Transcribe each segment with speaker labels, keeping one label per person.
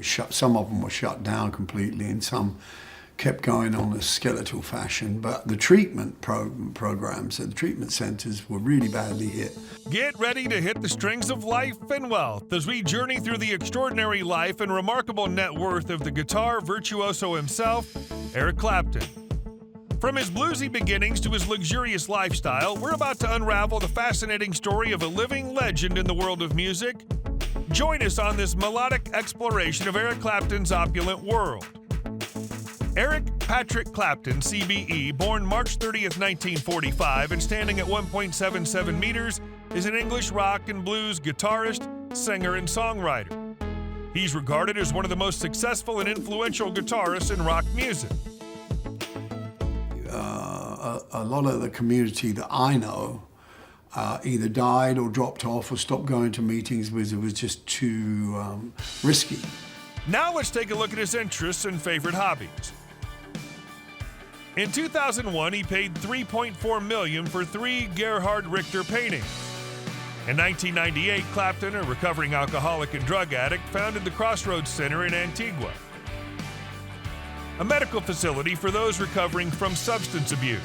Speaker 1: some of them were shut down completely, and some kept going on a skeletal fashion. But the treatment programs at the treatment centers were really badly hit.
Speaker 2: Get ready to hit the strings of life and wealth as we journey through the extraordinary life and remarkable net worth of the guitar virtuoso himself, Eric Clapton. From his bluesy beginnings to his luxurious lifestyle, we're about to unravel the fascinating story of a living legend in the world of music. Join us on this melodic exploration of Eric Clapton's opulent world. Eric Patrick Clapton, CBE, born March 30th, 1945, and standing at 1.77 meters, is an English rock and blues guitarist, singer, and songwriter. He's regarded as one of the most successful and influential guitarists in rock music.
Speaker 1: A lot of the community that I know either died or dropped off or stopped going to meetings because it was just too risky.
Speaker 2: Now let's take a look at his interests and favorite hobbies. In 2001, he paid $3.4 million for 3 Gerhard Richter paintings. In 1998, Clapton, a recovering alcoholic and drug addict, founded the Crossroads Center in Antigua, a medical facility for those recovering from substance abuse.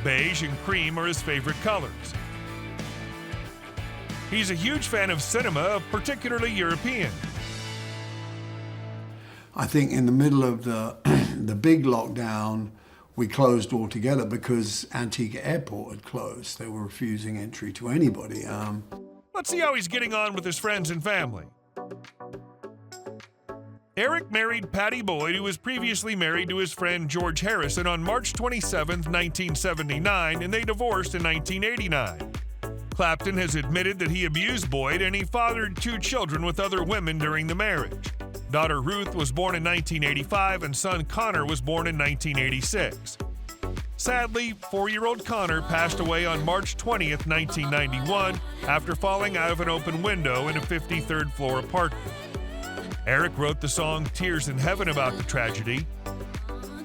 Speaker 2: Beige and cream are his favorite colors. He's a huge fan of cinema, particularly European.
Speaker 1: I think in the middle of the big lockdown, we closed altogether because Antigua Airport had closed. They were refusing entry to anybody.
Speaker 2: Let's see how he's getting on with his friends and family. Eric married Patty Boyd, who was previously married to his friend George Harrison, on March 27, 1979, and they divorced in 1989. Clapton has admitted that he abused Boyd, and he fathered 2 children with other women during the marriage. Daughter Ruth was born in 1985, and son Connor was born in 1986. Sadly, 4-year-old Connor passed away on March 20, 1991, after falling out of an open window in a 53rd floor apartment. Eric wrote the song Tears in Heaven about the tragedy.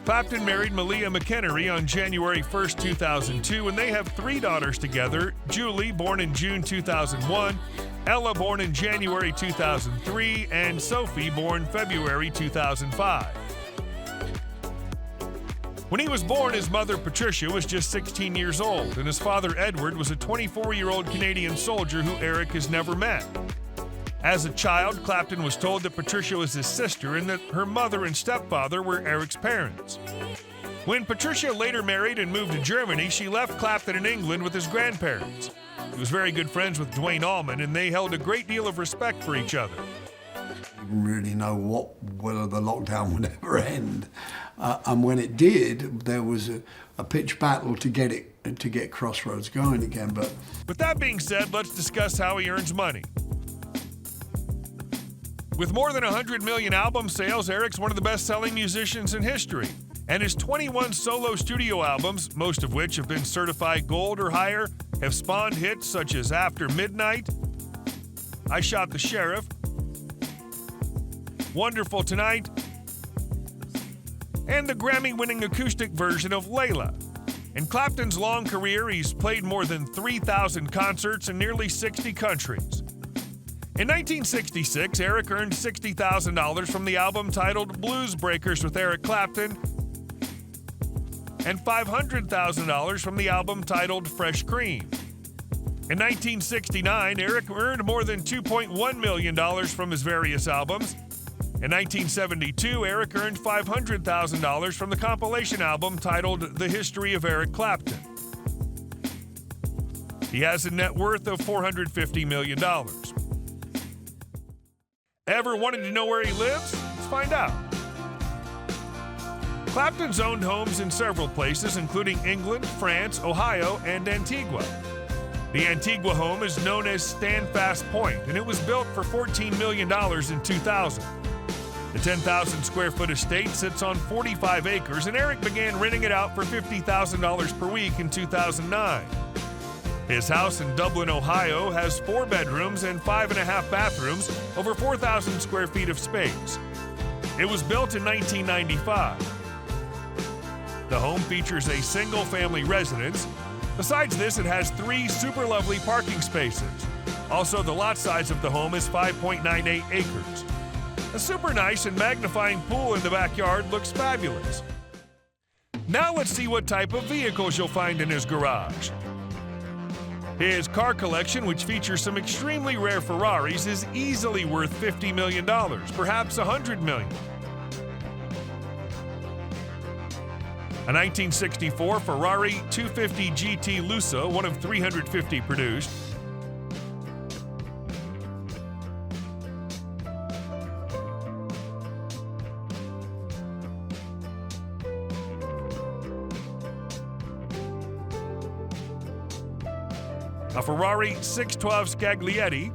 Speaker 2: Clapton married Malia McHenry on January 1, 2002, and they have 3 daughters together: Julie, born in June 2001, Ella, born in January 2003, and Sophie, born February 2005. When he was born, his mother Patricia was just 16 years old, and his father Edward was a 24-year-old Canadian soldier who Eric has never met. As a child, Clapton was told that Patricia was his sister and that her mother and stepfather were Eric's parents. When Patricia later married and moved to Germany, she left Clapton in England with his grandparents. He was very good friends with Duane Allman, and they held a great deal of respect for each other.
Speaker 1: Didn't really know whether the lockdown would ever end, and when it did, there was a pitched battle to get Crossroads going again. But
Speaker 2: with that being said, let's discuss how he earns money. With more than 100 million album sales, Eric's one of the best-selling musicians in history, and his 21 solo studio albums, most of which have been certified gold or higher, have spawned hits such as After Midnight, I Shot the Sheriff, Wonderful Tonight, and the Grammy-winning acoustic version of Layla. In Clapton's long career, he's played more than 3,000 concerts in nearly 60 countries. In 1966, Eric earned $60,000 from the album titled Blues Breakers with Eric Clapton, and $500,000 from the album titled Fresh Cream. In 1969, Eric earned more than $2.1 million from his various albums. In 1972, Eric earned $500,000 from the compilation album titled The History of Eric Clapton. He has a net worth of $450 million. Ever wanted to know where he lives? Let's find out. Clapton's owned homes in several places, including England, France, Ohio, and Antigua. The Antigua home is known as Standfast Point, and it was built for $14 million in 2000. The 10,000 square foot estate sits on 45 acres, and Eric began renting it out for $50,000 per week in 2009. His house in Dublin, Ohio has 4 bedrooms and 5.5 bathrooms, over 4,000 square feet of space. It was built in 1995. The home features a single-family residence. Besides this, it has 3 super lovely parking spaces. Also, the lot size of the home is 5.98 acres. A super nice and magnifying pool in the backyard looks fabulous. Now let's see what type of vehicles you'll find in his garage. His car collection, which features some extremely rare Ferraris, is easily worth $50 million, perhaps $100 million. A 1964 Ferrari 250 GT Lusso, one of 350 produced. A Ferrari 612 Scaglietti.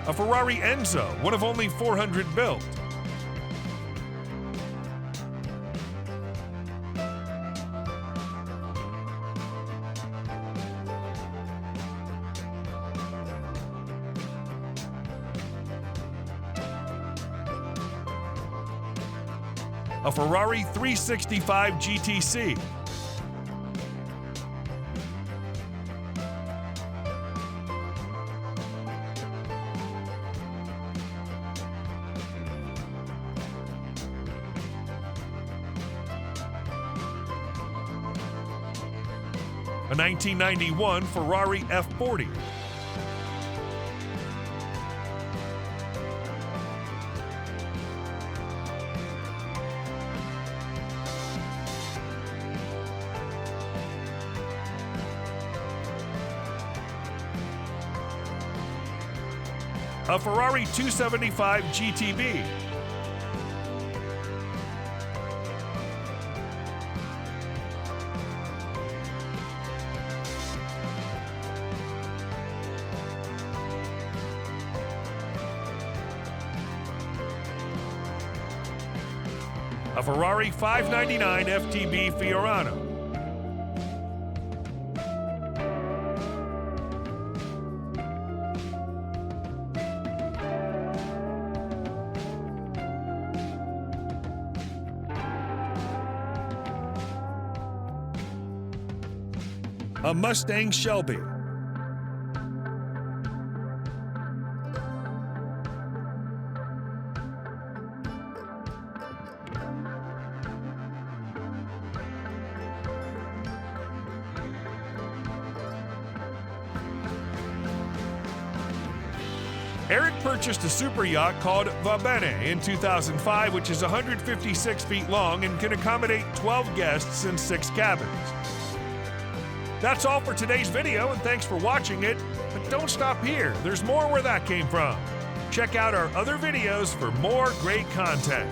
Speaker 2: A Ferrari Enzo, one of only 400 built. A Ferrari 365 GTC. A 1991 Ferrari F40. A Ferrari 275 GTB. A Ferrari 599 FTB Fiorano. A Mustang Shelby. Eric purchased a super yacht called Va Bene in 2005, which is 156 feet long and can accommodate 12 guests and 6 cabins. That's all for today's video, and thanks for watching it. But don't stop here. There's more where that came from. Check out our other videos for more great content.